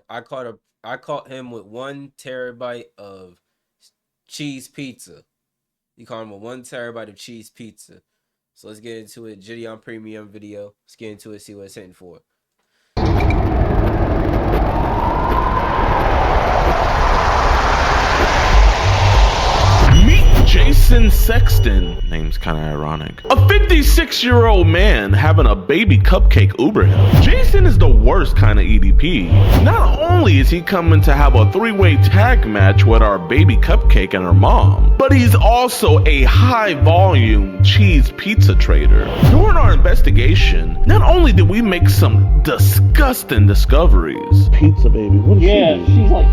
I caught him with 1 terabyte of cheese pizza. You caught him with 1 terabyte of cheese pizza. So let's get into it. Gideon Premium video. Let's get into it, see what it's hitting for. Jason Sexton, name's kind of ironic. A 56-year-old man having a baby cupcake Uber him. Jason is the worst kind of EDP. Not only is he coming to have a 3-way tag match with our baby cupcake and her mom, but he's also a high-volume cheese pizza trader. During our investigation, not only did we make some disgusting discoveries. Pizza baby, what is she? She's like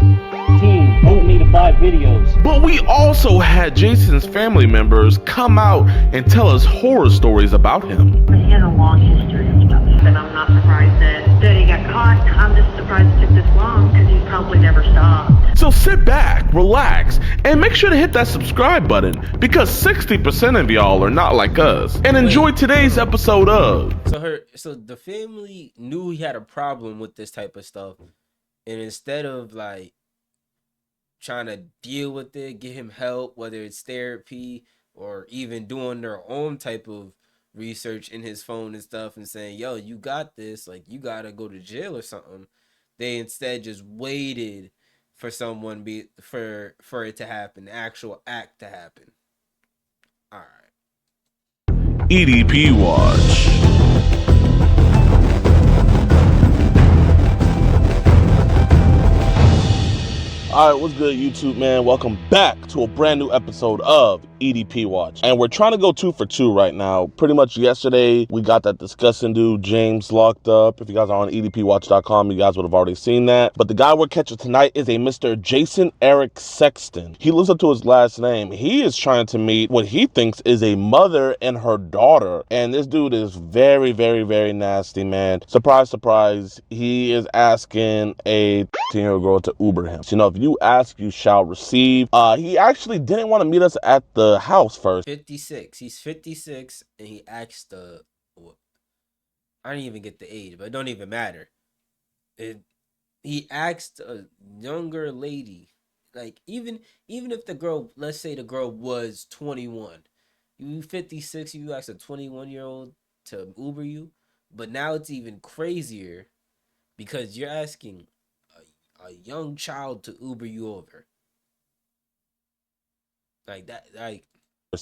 teen, told me to buy videos. But we also had Jason's family members come out and tell us horror stories about him. He has a long history of stuff, and I'm not surprised that he got caught. I'm just surprised it took this long because he's probably never stopped. So sit back, relax, and make sure to hit that subscribe button because 60% of y'all are not like us. And enjoy today's episode of... So the family knew he had a problem with this type of stuff, and instead of like trying to deal with it, get him help, whether it's therapy or even doing their own type of research in his phone and stuff and saying, yo, you got this, like you gotta go to jail or something, they instead just waited for someone for it to happen, the actual act to happen. All right. EDP Watch. All right, what's good, YouTube, man? Welcome back to a brand new episode of EDP Watch. And we're trying to go 2 for 2 right now. Pretty much yesterday, we got that disgusting dude, James, locked up. If you guys are on EDPWatch.com, you guys would have already seen that. But the guy we're catching tonight is a Mr. Jason Eric Sexton. He lives up to his last name. He is trying to meet what he thinks is a mother and her daughter. And this dude is very, very, very nasty, man. Surprise, surprise. He is asking a 10-year-old girl to Uber him. So, you know, if you ask, you shall receive. He actually didn't want to meet us at the house first. 56. He's 56, and he asked I didn't even get the age, but it don't even matter. He asked a younger lady, like even if the girl, let's say the girl was 21, you 56, you ask a 21-year-old to Uber you, but now it's even crazier because you're asking a young child to Uber you over. Like that, like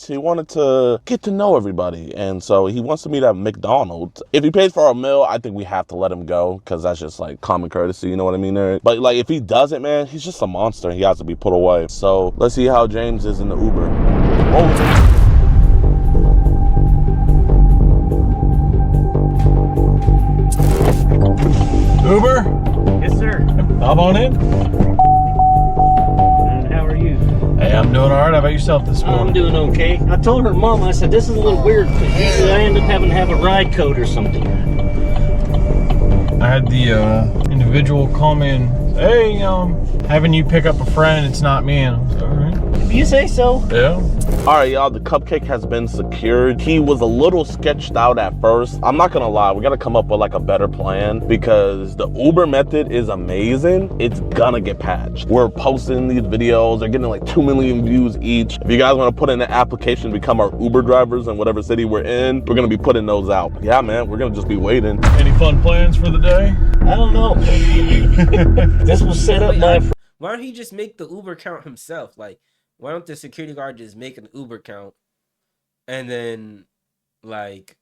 he wanted to get to know everybody, and so he wants to meet at McDonald's. If he pays for our meal, I think we have to let him go because that's just like common courtesy, you know what I mean, Eric? But like if he doesn't, man, he's just a monster. He has to be put away. So let's see how James is in the Uber. Uber? Yes, sir. Hop on in. And how are you? Hey, I'm doing all right. How about yourself this morning? I'm doing okay. I told her mom, I said, this is a little weird because usually I end up having to have a ride code or something. I had the individual call me and, hey, having you pick up a friend, it's not me. And I was like, all right. If you say so. Yeah. All right, y'all, the cupcake has been secured. He was a little sketched out at first. I'm not gonna lie, we gotta come up with like a better plan because the Uber method is amazing. It's gonna get patched. We're posting these videos. They're getting like 2 million views each. If you guys wanna put in an application to become our Uber drivers in whatever city we're in, we're gonna be putting those out. Yeah, man, we're gonna just be waiting. Any fun plans for the day? I don't know. This was set up by... Why don't he just make the Uber count himself? Like, why don't the security guard just make an Uber count and then, like,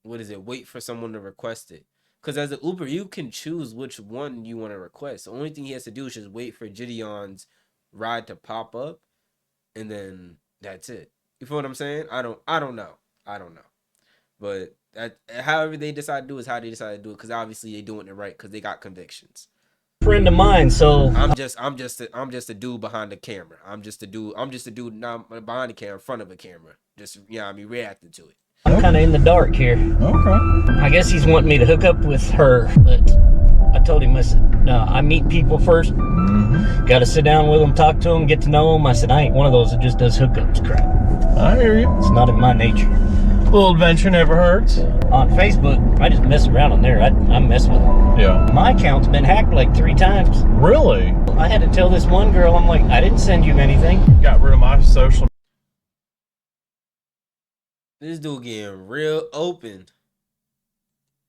wait for someone to request it? Because as an Uber, you can choose which one you want to request. The only thing he has to do is just wait for Gideon's ride to pop up, and then that's it. You feel what I'm saying? I don't know. But however they decide to do is how they decide to do it, because obviously they're doing it right because they got convictions. Friend of mine, so I'm just a dude behind the camera. I'm just a dude not behind the camera, in front of a camera. Just reacting to it. I'm kind of in the dark here. Okay. I guess he's wanting me to hook up with her, but I told him, I said, no, I meet people first. Got to sit down with them, talk to them, get to know them. I said, I ain't one of those that just does hookups crap. I hear you. It's not in my nature. little adventure never hurts. On Facebook, I just mess around on there. I mess with them. Yeah. My account's been hacked like 3 times. Really? I had to tell this one girl, I'm like, I didn't send you anything. Got rid of my social This dude getting real open.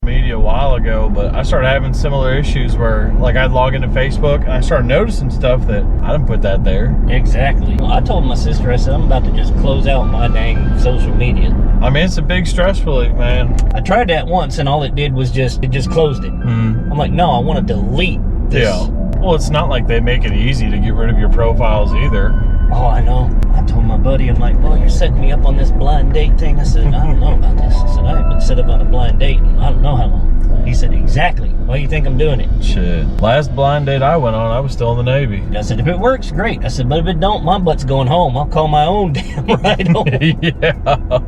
media a while ago, but I started having similar issues where, like, I'd log into Facebook and I started noticing stuff that I didn't put that there. Exactly. I told my sister, I said, I'm about to just close out my dang social media. I mean, it's a big stress relief, man. I tried that once and all it did was it just closed it. I'm like, no, I want to delete this. Yeah. Well, it's not like they make it easy to get rid of your profiles either. Oh, I know. I told my buddy, I'm like, oh, you're setting me up on this blind date thing. I said, I don't know about this. I said, I haven't been set up on a blind date in I don't know how long. He said, exactly. Why do you think I'm doing it? Shit. Last blind date I went on, I was still in the Navy. I said, if it works, great. I said, but if it don't, my butt's going home. I'll call my own damn ride home. Yeah.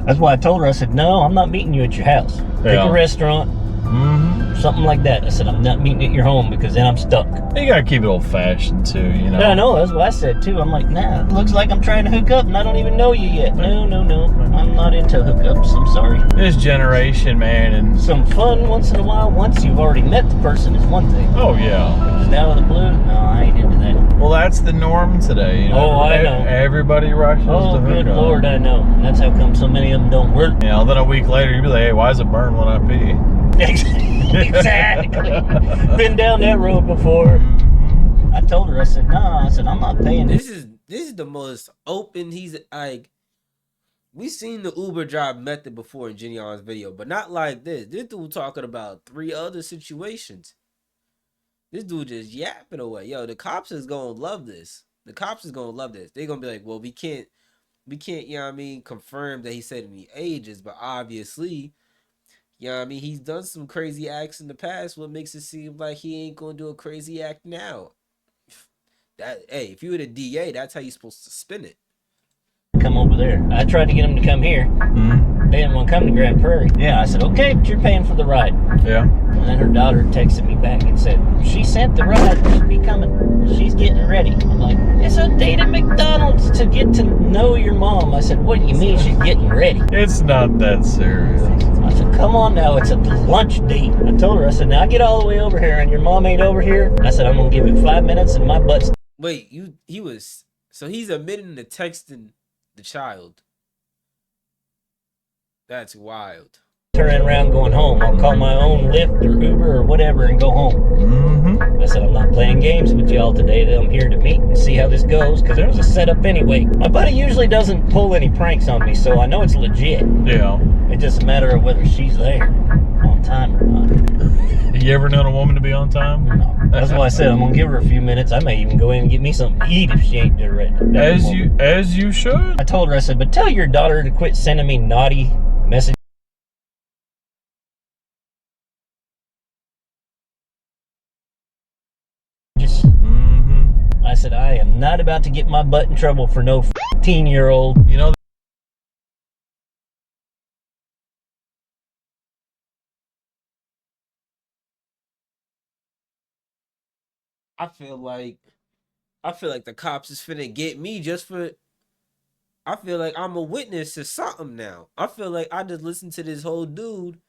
That's why I told her, I said, no, I'm not meeting you at your house. Pick a restaurant. Something like that. I said, I'm not meeting at your home because then I'm stuck. You gotta keep it old-fashioned too, you know. Yeah, I know. That's what I said too. I'm like, nah, it looks like I'm trying to hook up and I don't even know you yet. No. I'm not into hookups. I'm sorry. This generation, man, and Some fun once in a while, once you've already met the person, is one thing. oh yeah. Just out of the blue, no, I ain't into that. Well, that's the norm today. You know? Oh, I know. Everybody rushes Oh, to hook good up. Lord, I know. And that's how come so many of them don't work. You know, then a week later you'd be like, hey, why does it burn when I pee? Exactly. Been down that road before. I told her, I said, no, I said, I'm not paying This is the most open he's like. We seen the Uber drive method before in Jenny-On's video, but not like this. This dude talking about 3 other situations. This dude just yapping away. Yo, the cops is gonna love this. The cops is gonna love this. They're gonna be like, well, we can't, you know what I mean, confirm that he said any ages, but obviously, you know what I mean, he's done some crazy acts in the past. What makes it seem like he ain't gonna do a crazy act now? That, hey, if you were the DA, that's how you supposed to spin it. come over there. I tried to get them to come here. They didn't want to come to Grand Prairie. Yeah, I said, okay, but you're paying for the ride. Yeah. And then her daughter texted me back and said, she sent the ride, she'll be coming. She's getting ready. I'm like, it's a date at McDonald's to get to know your mom. I said, what do you mean she's getting ready? It's not that serious. I said, come on now, it's a lunch date. I told her, I said, now I get all the way over here and your mom ain't over here. I said, I'm going to give it 5 minutes and my butt's... Wait, so he's admitting to texting the child. That's wild. Turning around going home. I'll call my own Lyft or Uber or whatever and go home. I said, I'm not playing games with y'all today. I'm here to meet and see how this goes because it was a setup anyway. My buddy usually doesn't pull any pranks on me, so I know it's legit. Yeah. It's just a matter of whether she's there on time or not. You ever known a woman to be on time? No. That's why I said I'm going to give her a few minutes. I may even go in and get me something to eat if she ain't there right now. As you should. I told her, I said, but tell your daughter to quit sending me naughty messages. I said, I am not about to get my butt in trouble for no 15-year-old. You know, I feel like the cops is finna get me just for. I feel like I'm a witness to something now. I feel like I just listened to this whole dude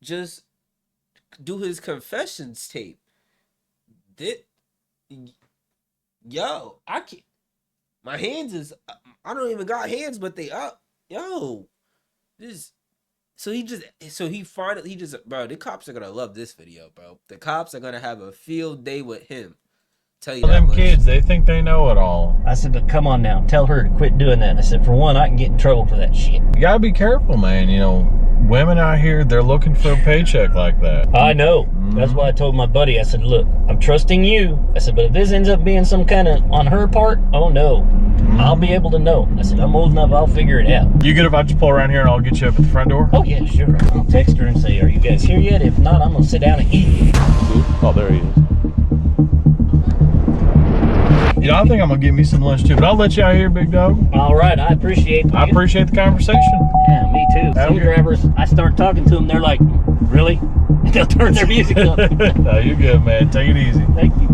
just do his confessions tape. Yo, I can't. My hands is. I don't even got hands, but they up. Yo, this. Bro, the cops are gonna love this video, bro. The cops are gonna have a field day with him. Tell you that them much. kids, they think they know it all. I said, but come on now, tell her to quit doing that. I said, for one, I can get in trouble for that shit. You gotta be careful, man. You know, women out here, they're looking for a paycheck like that. I know. That's why I told my buddy, I said, look, I'm trusting you. I said, but if this ends up being some kind of on her part, oh no. I'll be able to know. I said, I'm old enough, I'll figure it out. You good if I just pull around here and I'll get you up at the front door? Oh yeah, sure. I'll text her and say, are you guys here yet? If not, I'm gonna sit down and eat. Oh, there he is. You know, I think I'm gonna get me some lunch too, but I'll let you out here, big dog. All right, I appreciate I appreciate the conversation. Yeah, me too. Some drivers, I start talking to them, they're like, really? And they'll turn their music up. No, you're good, man. Take it easy. Thank you.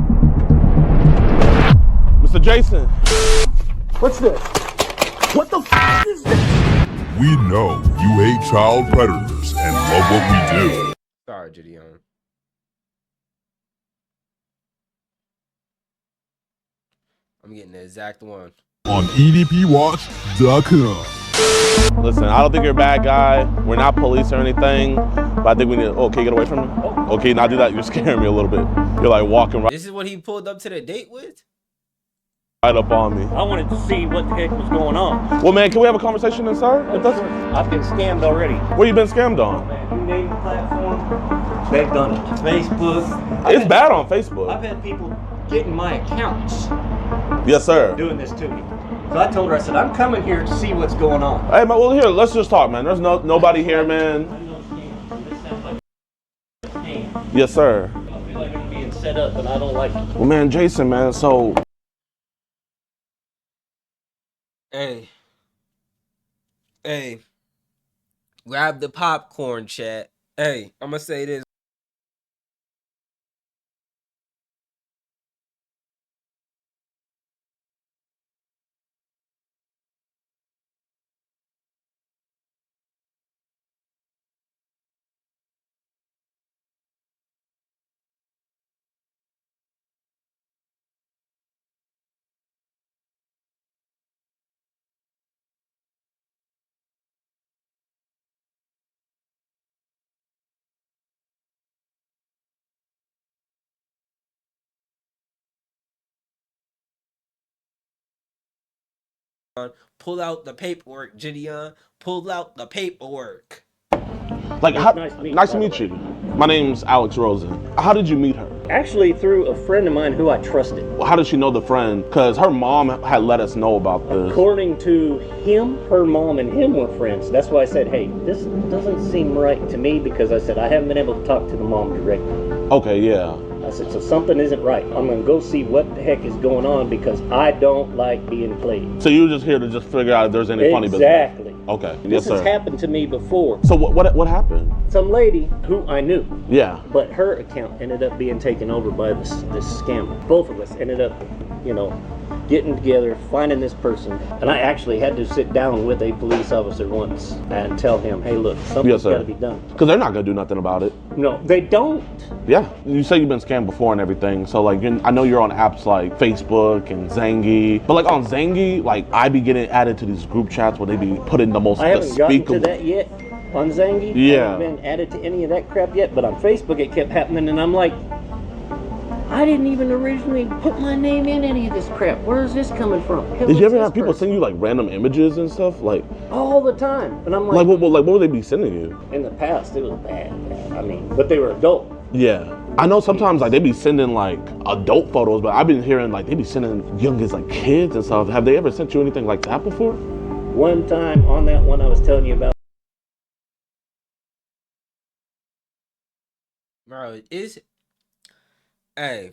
Mr. Jason. What's this? What the f is this? We know you hate child predators and love what we do. Sorry, Gideon. I'm getting the exact one. On EDPWatch.com. Listen, I don't think you're a bad guy. We're not police or anything, but I think we need to, oh, can you get away from me? Okay, not do that. You're scaring me a little bit. You're like walking This is what he pulled up to the date with? right up on me. I wanted to see what the heck was going on. Well, man, can we have a conversation inside? If that's, I've been scammed already. where you been scammed on? You name the platform, they've done it. Facebook. It's bad on Facebook. I've had people getting my accounts Yes, sir. doing this to me. So I told her, I said, I'm coming here to see what's going on. Hey, man, well, here, let's just talk, man. There's nobody here, man. Yes, sir. I feel like I'm being set up, and I don't like it. Well, man, Jason, man, so... Hey, grab the popcorn, chat. Hey, I'm gonna say this. Pull out the paperwork, Gideon. Pull out the paperwork. Like, nice to by meet the you. My name's Alex Rosen. How did you meet her? Actually, through a friend of mine who I trusted. How did she know the friend? Because her mom had let us know about this. According to him, her mom and him were friends. That's why I said, hey, this doesn't seem right to me, because I said, I haven't been able to talk to the mom directly. Okay, yeah. I said, so something isn't right. I'm going to go see what the heck is going on, because I don't like being played. So you were just here to just figure out if there's any funny business? Exactly. Okay, This yes, has sir. happened to me before. So what happened? Some lady who I knew, Yeah. but her account ended up being taken over by this scammer. Both of us ended up, getting together, finding this person. And I actually had to sit down with a police officer once and tell him, hey, look, something's got to be done. Because they're not going to do nothing about it. No, they don't. Yeah. You say you've been scammed before and everything. So, like, I know you're on apps like Facebook and Zangy. But, like, on Zangy, like, I be getting added to these group chats where they be putting the most I haven't gotten despicable... to that yet on Zangy. Yeah. I haven't been added to any of that crap yet, but on Facebook it kept happening, and I'm like, I didn't even originally put my name in any of this crap. Where is this coming from? Did you ever have people send you, like, random images and stuff? Like... all the time. And I'm like... what would they be sending you? In the past, it was bad. I mean, but they were adult. Yeah. I know sometimes, like, they be sending, like, adult photos, but I've been hearing, like, they be sending young as, like, kids and stuff. Have they ever sent you anything like that before? One time on that one I was telling you about. Bro, hey,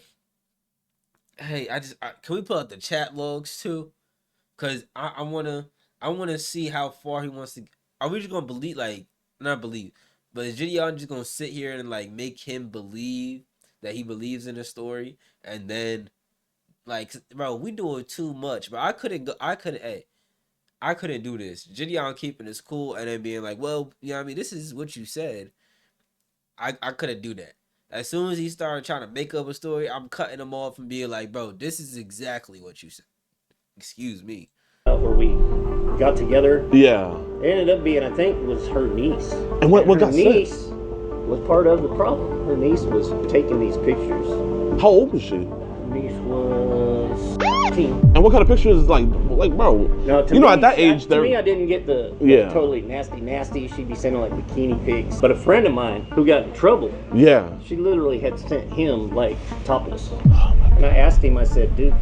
can we pull out the chat logs too? Cause I wanna see how far he wants to. Are we just gonna believe, like, not believe, but is Gideon just gonna sit here and, like, make him believe that he believes in the story, and then, like, bro, we doing too much, bro. I couldn't do this. Gideon keeping his cool and then being like, well, you know what I mean, this is what you said. I couldn't do that. As soon as he started trying to make up a story, I'm cutting him off and being like, bro, this is exactly what you said. Excuse me. Where we got together. Yeah. It ended up being, I think, it was her niece. And what got her niece was part of the problem. Her niece was taking these pictures. How old was she? Her niece was 15. And what kind of pictures, like bro? No, you know, at that age, to me, I didn't get the totally nasty. She'd be sending, like, bikini pics. But a friend of mine who got in trouble, yeah, she literally had sent him, like, topless. And I asked him, I said, dude,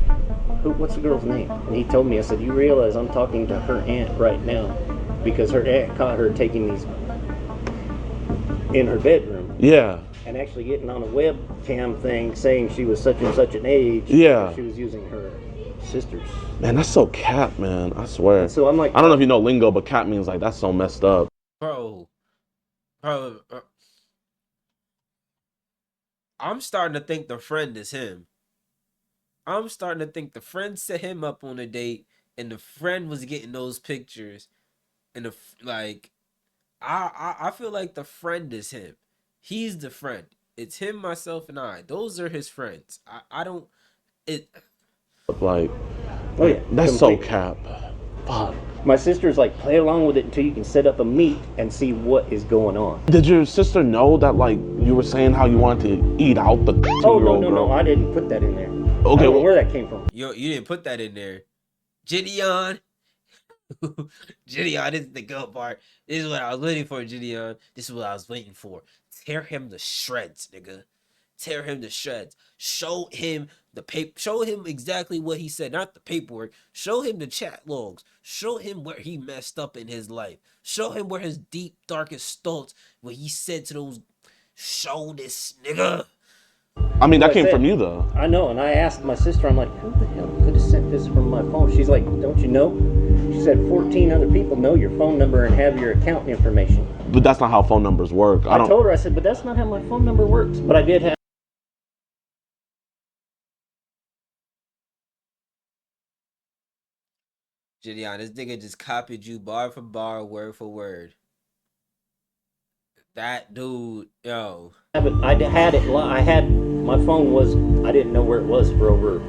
what's the girl's name? And he told me, I said, you realize I'm talking to her aunt right now, because her aunt caught her taking these in her bedroom. Yeah. And actually getting on a webcam thing saying she was such and such an age. Yeah. She was using her sister's. Man, that's so cat, man. I swear. And so I'm like, I don't know if you know lingo, but cat means, like, that's so messed up. Bro. I'm starting to think the friend is him. I'm starting to think the friend set him up on a date, and the friend was getting those pictures And like, I feel like the friend is him. He's the friend. It's him, myself, and I. Those are his friends. I don't. It. Like, Oh yeah, that's so completely. cap. Fuck. My sister's like, play along with it until you can set up a meet and see what is going on. Did your sister know that, like, you were saying how you wanted to eat out the 2-year-old girl? I didn't put that in there. Okay, I don't know where that came from. You didn't put that in there. Gideon. Gideon, this is the good part. This is what I was waiting for, Gideon. This is what I was waiting for. Tear him to shreds, nigga. Tear him to shreds. Show him the paper. Show him exactly what he said, not the paperwork. Show him the chat logs. Show him where he messed up in his life. Show him where his deep, darkest thoughts, what he said to those. Show this nigga. I mean, that Like I came said, from you, though. I know, and I asked my sister, I'm like, who the hell could have sent this from my phone? She's like, don't you know? She said 14 other people know your phone number and have your account information. But that's not how phone numbers work. I told her, I said, but that's not how my phone number works. But I did have. Gideon, this nigga just copied you bar for bar, word for word. That dude, yo. I had it. I had my phone was. I didn't know where it was for over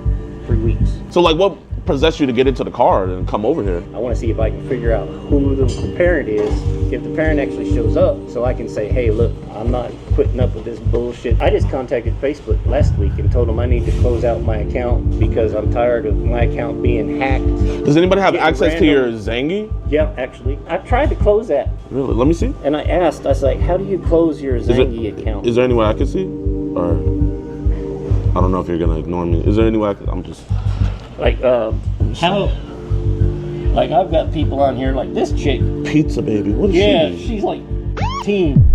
3 weeks. So, like, what possessed you to get into the car and come over here? I want to see if I can figure out who the parent is. If the parent actually shows up, so I can say, hey, look, I'm not putting up with this bullshit. I just contacted Facebook last week and told them I need to close out my account because I'm tired of my account being hacked. Does anybody have access to your random. Zangie? Yeah, actually, I tried to close that. Really? Let me see. And I asked, I was like, how do you close your Zangie account? Is there any way I can see? Or I don't know if you're gonna ignore me. Is there any way I can? I'm just Like, how? Like, I've got people on here, like this chick. pizza baby. What is she? She's like teen.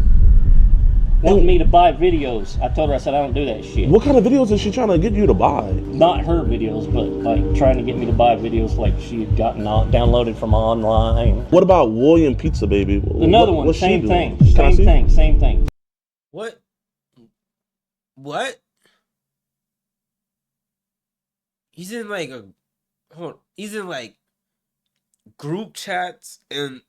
Wanting me to buy videos. I told her, I said, I don't do that shit. What kind of videos is she trying to get you to buy? Not her videos, but like trying to get me to buy videos like she had gotten downloaded from online. What about William Pizza Baby? Another one, what's she same doing? thing. Can I see? Same thing. What? What? He's in like a he's in like group chats and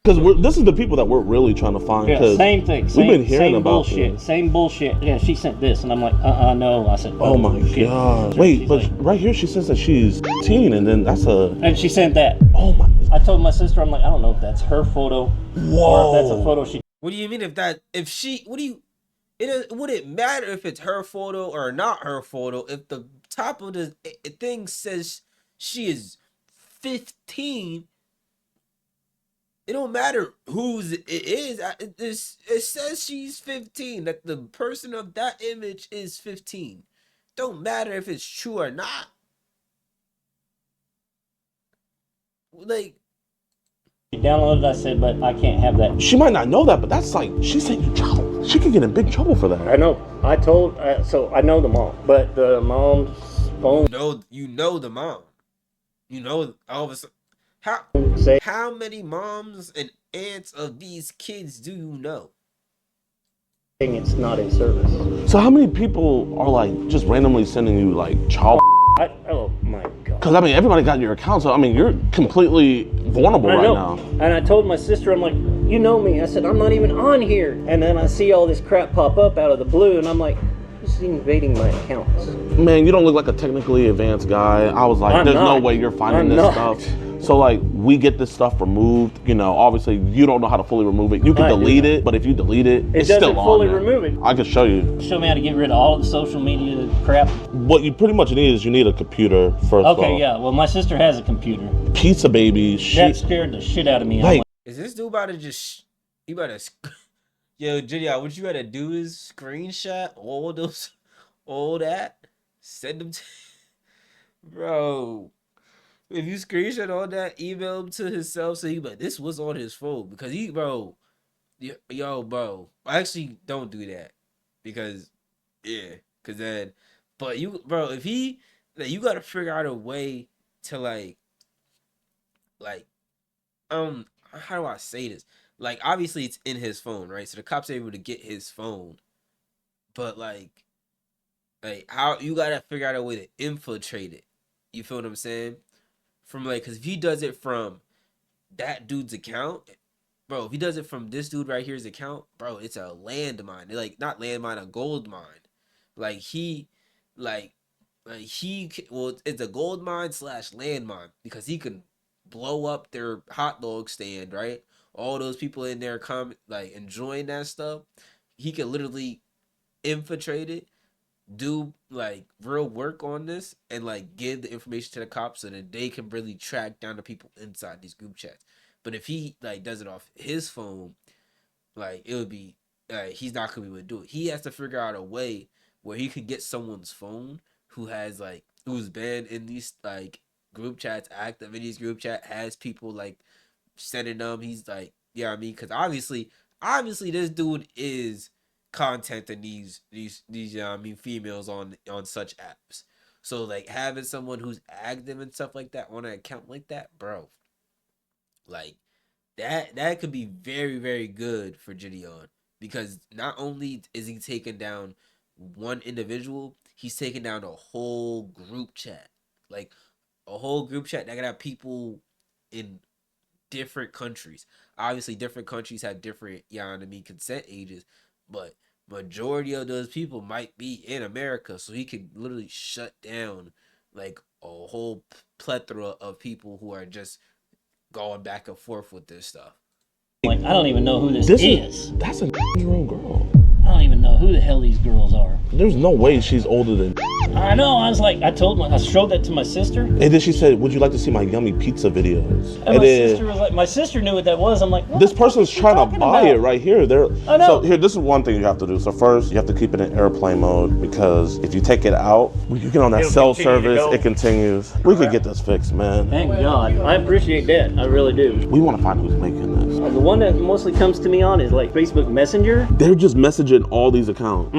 Because this is the people that we're really trying to find. Yeah, same thing. We've been hearing about bullshit. this. Same bullshit. Yeah, she sent this, and I'm like, no. I said, Oh my shit. god! So Wait, she's but like- right here she says that she's teen, and then that's a. and she sent that. Oh my! I told my sister, I'm like, I don't know if that's her photo or if that's a photo she. what do you mean would it matter if it's her photo or not her photo if the top of the thing says she is 15? It don't matter whose it is. It says she's 15. That the person of that image is 15. Don't matter if it's true or not. Like, She downloaded. I said, but I can't have that. She might not know that, but that's like she's saying you child. She could get in big trouble for that. I know. I told. So I know the mom, but the mom's phone. you know the mom. You know all of a sudden. How many moms and aunts of these kids do you know? It's not in service. So how many people are like just randomly sending you like child? Oh my god. Because I mean everybody got your account, so I mean you're completely vulnerable right now. And I told my sister, I'm like, you know me. I said, I'm not even on here. And then I see all this crap pop up out of the blue, and I'm like, this is invading my accounts. Man, you don't look like a technically advanced guy. I was like, there's no way you're finding this stuff. So like, we get this stuff removed. You know, obviously you don't know how to fully remove it. You can delete it, but if you delete it, it's doesn't still on fully there. remove it. I can show you. Show me how to get rid of all of the social media crap. What you pretty much need is you need a computer first. Okay, yeah. Well, my sister has a computer. Pizza baby. That scared the shit out of me. Like, Is this dude about to just? You better. Yo, Gideon, what you gotta do is screenshot all that, send them to. Bro, if you screenshot all that, email him to himself, so he this was on his phone because bro, actually don't do that because then, but if you gotta figure out a way to like, how do I say this? Like, obviously it's in his phone, right? So the cops are able to get his phone, but like how you gotta figure out a way to infiltrate it. You feel what I'm saying? From like, because if he does it from that dude's account, bro, if he does it from this dude right here's account, bro, it's a landmine. Like not landmine, a gold mine. Like he, like, well, it's a gold mine slash landmine because he can blow up their hot dog stand, right? All those people in there come like enjoying that stuff. He can literally infiltrate it, do like real work on this, and like give the information to the cops so that they can really track down the people inside these group chats. But if he like does it off his phone, like it would be he's not gonna be able to do it. He has to figure out a way where he can get someone's phone who has like who's been in these like group chats, active in these group chat, has people like sending them. He's like, yeah, I mean, because obviously this dude is contenting these I mean females on such apps. So like having someone who's active and stuff like that on an account like that, bro, like that could be very, very good for Gideon because not only is he taking down one individual, he's taking down a whole group chat. Like a whole group chat that could have people in different countries. Obviously, different countries have different, you know what I mean, consent ages, but majority of those people might be in America, so he could literally shut down like a whole plethora of people who are just going back and forth with this stuff. Like, I don't even know who this is. That's a year-old girl. I don't even know who the hell these girls are. There's no way she's older than. I know. I was like, I showed that to my sister. And then she said, "Would you like to see my yummy pizza videos?" And my sister was like, my sister knew what that was. I'm like, this person's trying to buy it right here. I know. So here, this is one thing you have to do. So first, you have to keep it in airplane mode because if you take it out, you get on that cell service, it continues. We could get this fixed, man. Thank God. I appreciate that. I really do. We want to find who's making this. The one that mostly comes to me on is like Facebook Messenger. They're just messaging all these accounts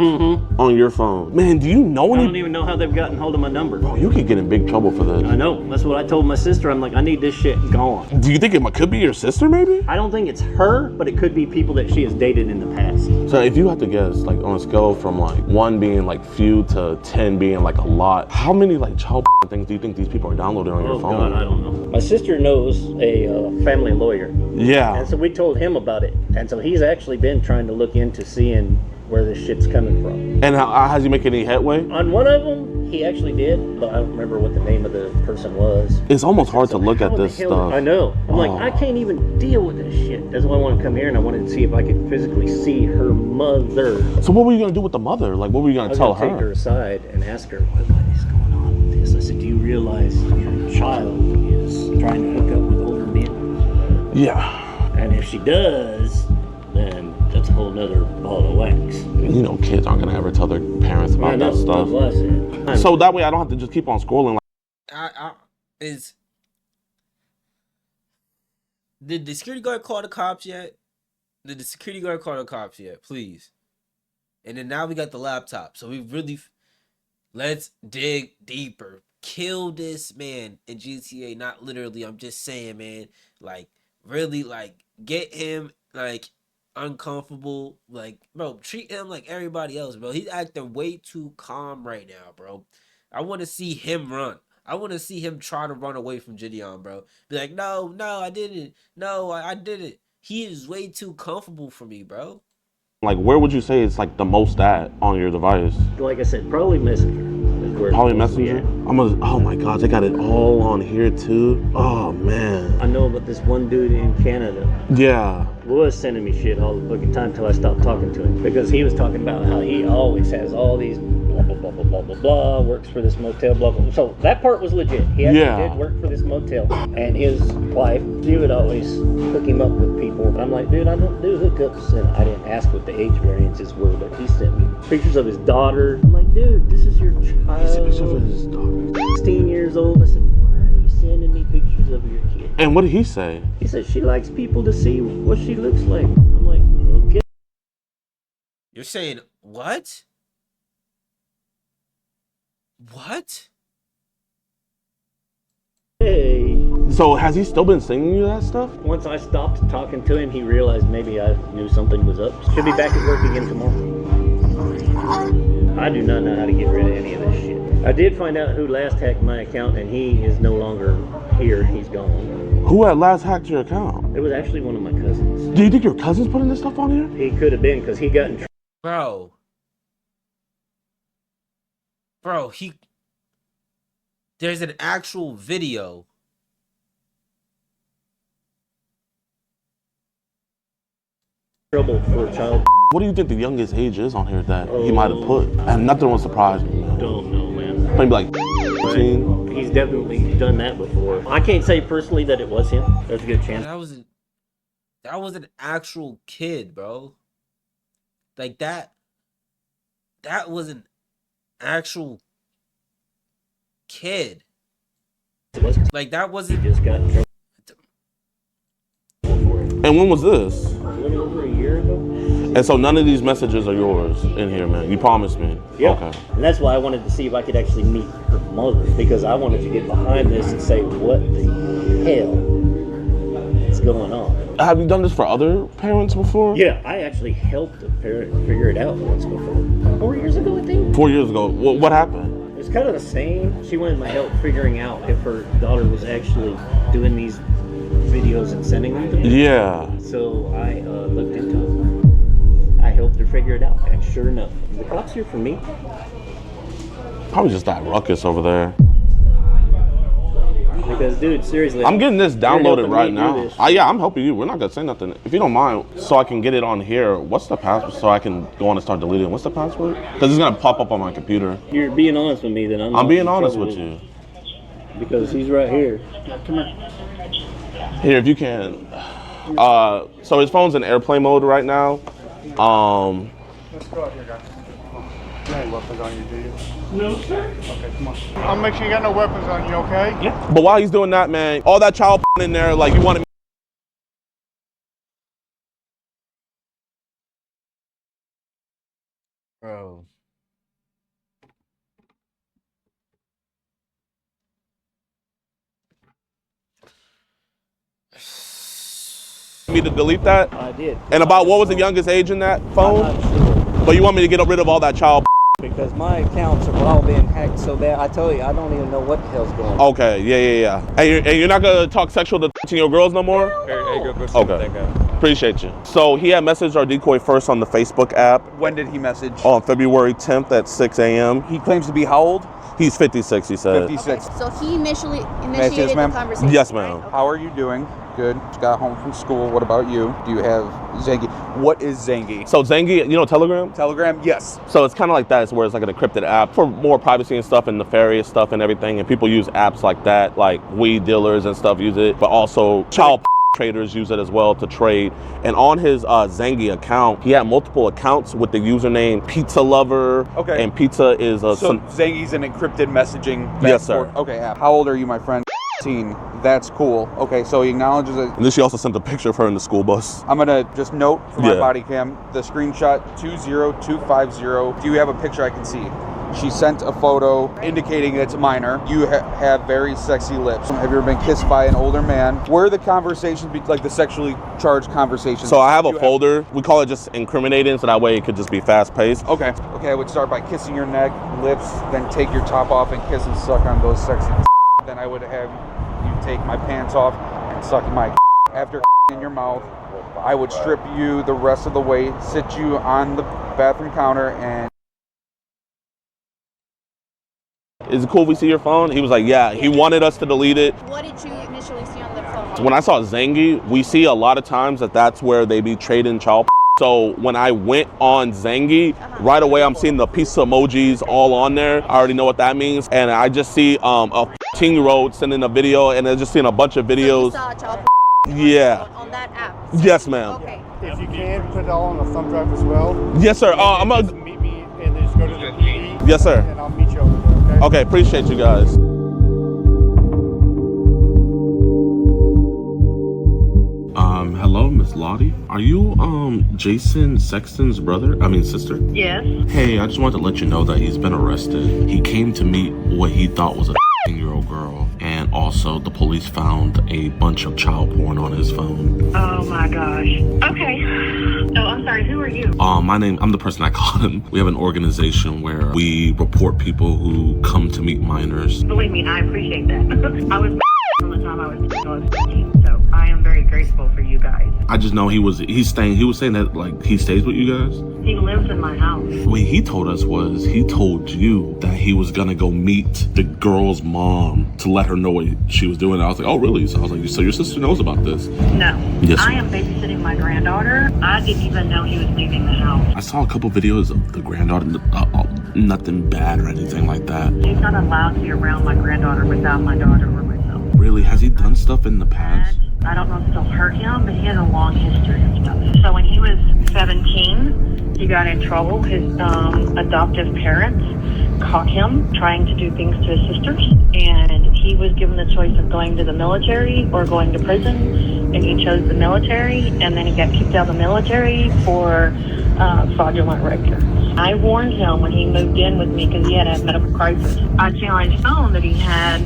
on your phone. Man, do you know any? I don't even know how they've gotten hold of my number. Bro, you could get in big trouble for this. I know. That's what I told my sister. I'm like, I need this shit gone. Do you think it could be your sister, maybe? I don't think it's her, but it could be people that she has dated in the past. So if you had to guess, like on a scale from like 1 being like few to 10 being like a lot, how many like child things do you think these people are downloading on your phone? Oh God, I don't know. My sister knows a family lawyer. Yeah. And so we told him about it. And so he's actually been trying to look into seeing where this shit's coming from. And has he make any headway? On one of them, he actually did, but I don't remember what the name of the person was. It's almost hard to look at this stuff. I know. I'm like, I can't even deal with this shit. That's why I want to come here, and I wanted to see if I could physically see her mother. So what were you going to do with the mother? Like, what were you going to tell her? I was going to take her aside and ask her, what is going on with this? I said, do you realize your child is trying to hook up with older men? Yeah. And if she does, then that's a whole nother ball of wax. You know, kids aren't gonna ever tell their parents about that stuff. That's what I said. So that way, I don't have to just keep on scrolling. Did the security guard call the cops yet? Please. And then now we got the laptop, so we really let's dig deeper. Kill this man in GTA. Not literally. I'm just saying, man. Like really, like get him like uncomfortable, like bro, treat him like everybody else, bro. He's acting way too calm right now, bro. I want to see him run. I want to see him try to run away from Gideon, bro. Be like, no, I didn't. No, I didn't. He is way too comfortable for me, bro. Like, where would you say it's like the most at on your device? Like I said, probably Messenger. Probably Messenger? Oh my God, they got it all on here too. Oh man. I know about this one dude in Canada. Yeah. Was sending me shit all the fucking time until I stopped talking to him. Because he was talking about how he always has all these blah, blah, blah, blah, blah, blah, blah, works for this motel, blah, blah. So that part was legit. He actually did work for this motel. And his wife, she would always hook him up with people. And I'm like, dude, I don't do hookups. And I didn't ask what the age variances were, but he sent me pictures of his daughter. I'm like, dude, this is your child. He sent pictures of his daughter. 16 years old. I said, why are you sending me pictures of your kid? And what did he say? He said she likes people to see what she looks like. I'm like, okay. You're saying what? What? Hey. So has he still been sending you that stuff? Once I stopped talking to him, he realized maybe I knew something was up. Should be back at work again tomorrow. I do not know how to get rid of any of this shit. I did find out who last hacked my account, and he is no longer here. He's gone. Who at last hacked your account? It was actually one of my cousins. Do you think your cousin's putting this stuff on here? He could have been, because he got in trouble. Bro, there's an actual video. Trouble for child. What do you think the youngest age is on here that he might have put? And nothing would surprise me, man. Don't know, man. Maybe like 15. He's definitely done that before. I can't say personally that it was him. There's a good chance. That was an actual kid, bro. Like that was an actual kid. Like that wasn't. He just got in trouble for it. And when was this? A little over a year ago. And so none of these messages are yours in here, man. You promised me. Yeah. Okay. And that's why I wanted to see if I could actually meet her mother, because I wanted to get behind this and say, what the hell is going on? Have you done this for other parents before? Yeah, I actually helped a parent figure it out once before. 4 years ago, I think. 4 years ago. What happened? It's kind of the same. She wanted my help figuring out if her daughter was actually doing these videos and sending them to me. Yeah. So I looked into it. I helped her figure it out, and sure enough, the cops here for me. Probably just that ruckus over there. Because, dude, seriously, I'm getting this downloaded right now. Yeah, Yeah, I'm helping you. We're not gonna say nothing. If you don't mind, so I can get it on here. What's the password? So I can go on and start deleting. What's the password? Because it's gonna pop up on my computer. You're being honest with me, then I'm being honest with you. Because he's right here. Come here. Here, if you can. So his phone's in airplane mode right now. Let's go out here, guys. You have any weapons on you, do you? No, sir. Okay, come on. I'll make sure you got no weapons on you, okay? Yeah. But while he's doing that, man, all that child in there, like you wanted Bro. me to delete that? I did. And about what was the youngest age in that phone? I'm not sure. But you want me to get rid of all that child? Because my accounts have all been hacked so bad, I tell you, I don't even know what the hell's going on. Okay, yeah. And you're not gonna talk sexual to 13-year-old girls no more? Hey, go see Okay. that guy. Appreciate you. So he had messaged our decoy first on the Facebook app When did he message? on February 10th at 6 a.m. He claims to be how old? He's 56, he said. 56. So he initiated ma'am? the conversation. Yes, ma'am. How are you doing? Good. Just got home from school. What about you? Do you have Zangi? What is Zangi? So Zangi, you know Telegram? Telegram? Yes. So it's kind of like that. It's where it's like an encrypted app for more privacy and stuff and nefarious stuff and everything. And people use apps like that, like weed dealers and stuff use it, but also child traders use it as well to trade. And on his Zangi account, he had multiple accounts with the username Pizza Lover. Okay. And pizza is a So Zangi's an encrypted messaging. Yes, sir. Okay. App. How old are you, my friend? 18. That's cool. Okay, so he acknowledges it. And then she also sent a picture of her in the school bus. I'm gonna just note for my Yeah. body cam the screenshot 20250. Do you have a picture I can see? She sent a photo indicating it's a minor. You have very sexy lips. Have you ever been kissed by an older man? Where are the conversations, like the sexually charged conversations? So I have a folder. We call it just incriminating, so that way it could just be fast paced. Okay. Okay, I would start by kissing your neck, lips, then take your top off and kiss and suck on those sexy. Then I would have you take my pants off and suck my. After in your mouth, I would strip you the rest of the way, sit you on the bathroom counter, and. Is it cool if we see your phone? He was like, yeah. He wanted us to delete it. What did you initially see on the phone? So when I saw Zangi, we see a lot of times that's where they be trading child. So when I went on Zangi, right away I'm seeing the pizza emojis all on there. I already know what that means. And I just see a 15-year-old sending a video, and I just seeing a bunch of videos. So you saw child Yeah. on that app? Yes, ma'am. Okay. If you can, put it all on a thumb drive as well. Yes, sir. I'm Just gonna. meet me and then just go to the PD. Yes, sir. And I'll meet you over there, okay? Okay, appreciate you guys. Hello, Miss Lottie. Are you Jason Sexton's sister? Yes. Hey, I just wanted to let you know that he's been arrested. He came to meet what he thought was a 15-year-old girl, and also the police found a bunch of child porn on his phone. Oh my gosh. Okay. Oh, I'm sorry. Who are you? I'm the person I called him. We have an organization where we report people who come to meet minors. Believe me, I appreciate that. I was from the time I was 15, so grateful for you guys. I just know he was saying that like he stays with you guys. He lives in my house. What he told us was he told you that he was gonna go meet the girl's mom to let her know what she was doing. I was like, oh really? So I was like, so your sister knows about this? No. Yes. I am babysitting my granddaughter. I didn't even know he was leaving the house. I saw a couple videos of the granddaughter, nothing bad or anything like that. He's not allowed to be around my granddaughter without my daughter or myself. Really? Has he done stuff in the past? I don't know if it'll hurt him, but he has a long history of stuff. So when he was 17, he got in trouble. His adoptive parents caught him trying to do things to his sisters, and he was given the choice of going to the military or going to prison, and he chose the military, and then he got kicked out of the military for fraudulent record. I warned him when he moved in with me because he had a medical crisis. I challenged his phone that he had,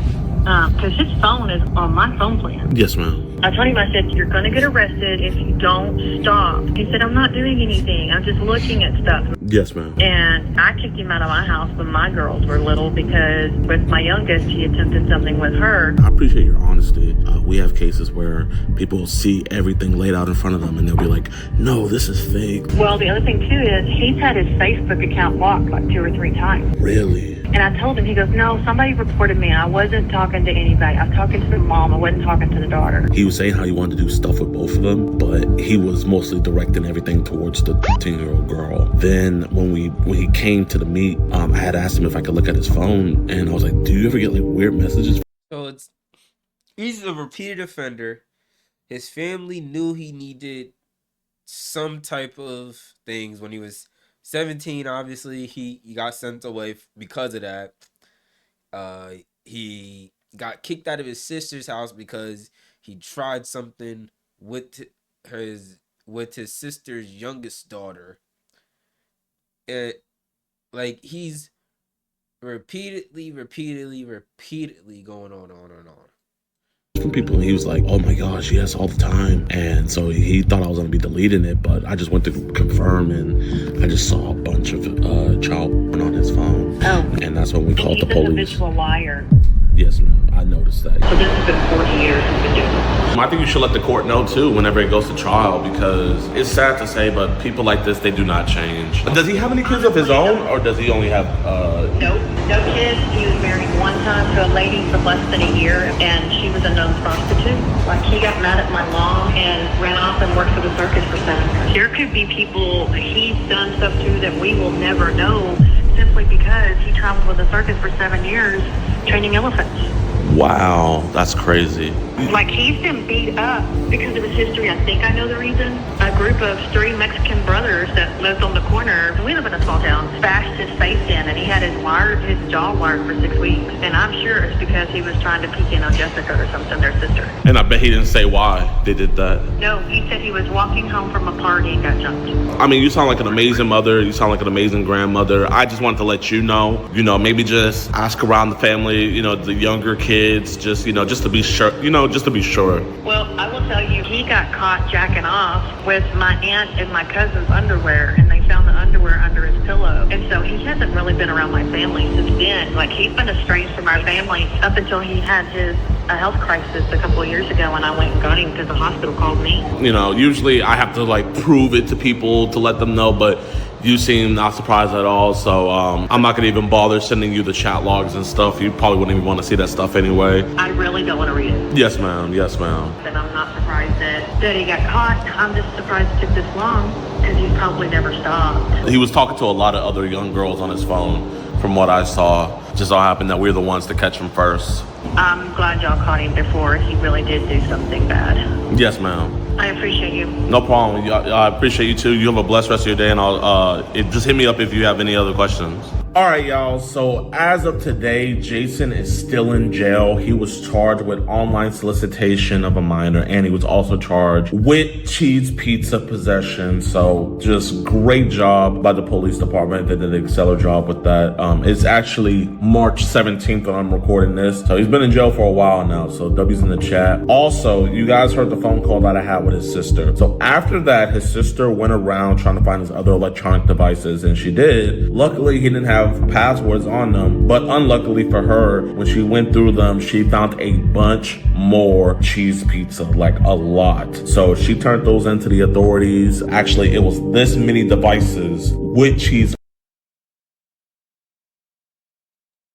because his phone is on my phone plan. Yes, ma'am. I told him, I said, you're going to get arrested if you don't stop. He said, I'm not doing anything. I'm just looking at stuff. Yes, ma'am. And I kicked him out of my house when my girls were little because with my youngest, he attempted something with her. I appreciate your honesty. We have cases where people see everything laid out in front of them and they'll be like, no, this is fake. Well, the other thing, too, is he's had his Facebook account blocked like 2 or 3 times. Really? And I told him, he goes, no, somebody reported me. I wasn't talking to anybody. I was talking to the mom. I wasn't talking to the daughter. He was saying how he wanted to do stuff with both of them, but he was mostly directing everything towards the 13-year-old girl. Then when he came to the meet, I had asked him if I could look at his phone, and I was like, do you ever get like weird messages? So he's a repeated offender. His family knew he needed some type of things when he was 17. Obviously, he got sent away because of that. He got kicked out of his sister's house because he tried something with his sister's youngest daughter. Like he's repeatedly going on and on. From people, he was like, oh my gosh, yes, all the time. And so he thought I was going to be deleting it, but I just went to confirm, and I just saw a bunch of child porn on his phone. Oh. And that's when we called the police. He's an habitual liar. Yes, ma'am. I noticed that. So this has been 40 years he's been doing this. I think you should let the court know too whenever it goes to trial, because it's sad to say, but people like this, they do not change. Does he have any kids of his own, or does he only have No kids. He was married one time to a lady for less than a year, and she was a known prostitute. Like, he got mad at my mom and ran off and worked for the circus for 7 years. There could be people he's done stuff to that we will never know, simply because he traveled with the circus for 7 years training elephants. Wow, that's crazy. Like, he's been beat up because of his history. I think I know the reason. A group of 3 Mexican brothers that lived on the corner, we live in a small town, bashed his face in, and he had his jaw wired for 6 weeks. And I'm sure it's because he was trying to peek in on Jessica or something, their sister. And I bet he didn't say why they did that. No, he said he was walking home from a party and got jumped. I mean, you sound like an amazing mother. You sound like an amazing grandmother. I just wanted to let you know, maybe just ask around the family, the younger kids, just to be sure, just to be sure. Well, I will tell you, he got caught jacking off with my aunt and my cousin's underwear, and they found the underwear under his pillow. And so he hasn't really been around my family since then. Like, he's been estranged from our family up until he had his health crisis a couple of years ago, and I went and got him because the hospital called me. Usually I have to prove it to people to let them know, but you seem not surprised at all, so I'm not gonna even bother sending you the chat logs and stuff. You probably wouldn't even want to see that stuff anyway. I really don't want to read it. Yes, ma'am. Yes, ma'am. And I'm not surprised that he got caught. I'm just surprised it took this long, because he's probably never stopped. He was talking to a lot of other young girls on his phone, from what I saw. It just so happened that we're the ones to catch him first. I'm glad y'all caught him before he really did do something bad. Yes, ma'am. I appreciate you. No problem. I appreciate you too. You have a blessed rest of your day, and I'll just hit me up if you have any other questions. All right, y'all. So as of today, Jason is still in jail. He was charged with online solicitation of a minor, and he was also charged with cheese pizza possession. So just great job by the police department. They did an stellar job with that. It's actually March 17th when I'm recording this. So he's been in jail for a while now. So W's in the chat. Also, you guys heard the phone call that I had with his sister. So after that, his sister went around trying to find his other electronic devices, and she did. Luckily, he didn't have have passwords on them. But unluckily for her, when she went through them, she found a bunch more cheese pizza, like a lot. So she turned those into the authorities. Actually, it was this many devices with cheese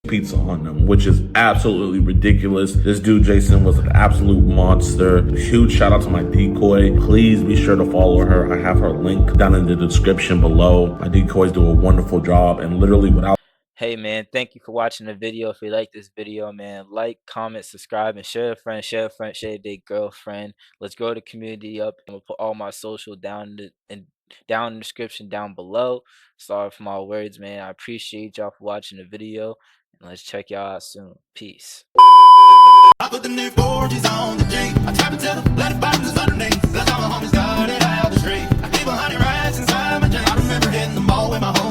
pizza on them, which is absolutely ridiculous. This dude Jason was an absolute monster. Huge shout out to my decoy. Please be sure to follow her. I have her link down in the description below. My decoys do a wonderful job, and literally without Hey man, thank you for watching the video. If you like this video, man, like, comment, subscribe, and share a friend, share a date, girlfriend. Let's grow the community up. I'm gonna put all my social down in the description down below. Sorry for my words, man. I appreciate y'all for watching the video, and let's check y'all out soon. Peace. I put the new 4Gs on the G. I tap and tell, let it bottom is underneath. That's how my homies started out the street. I keep 100 racks inside my jeans. I remember hitting the mall with my home.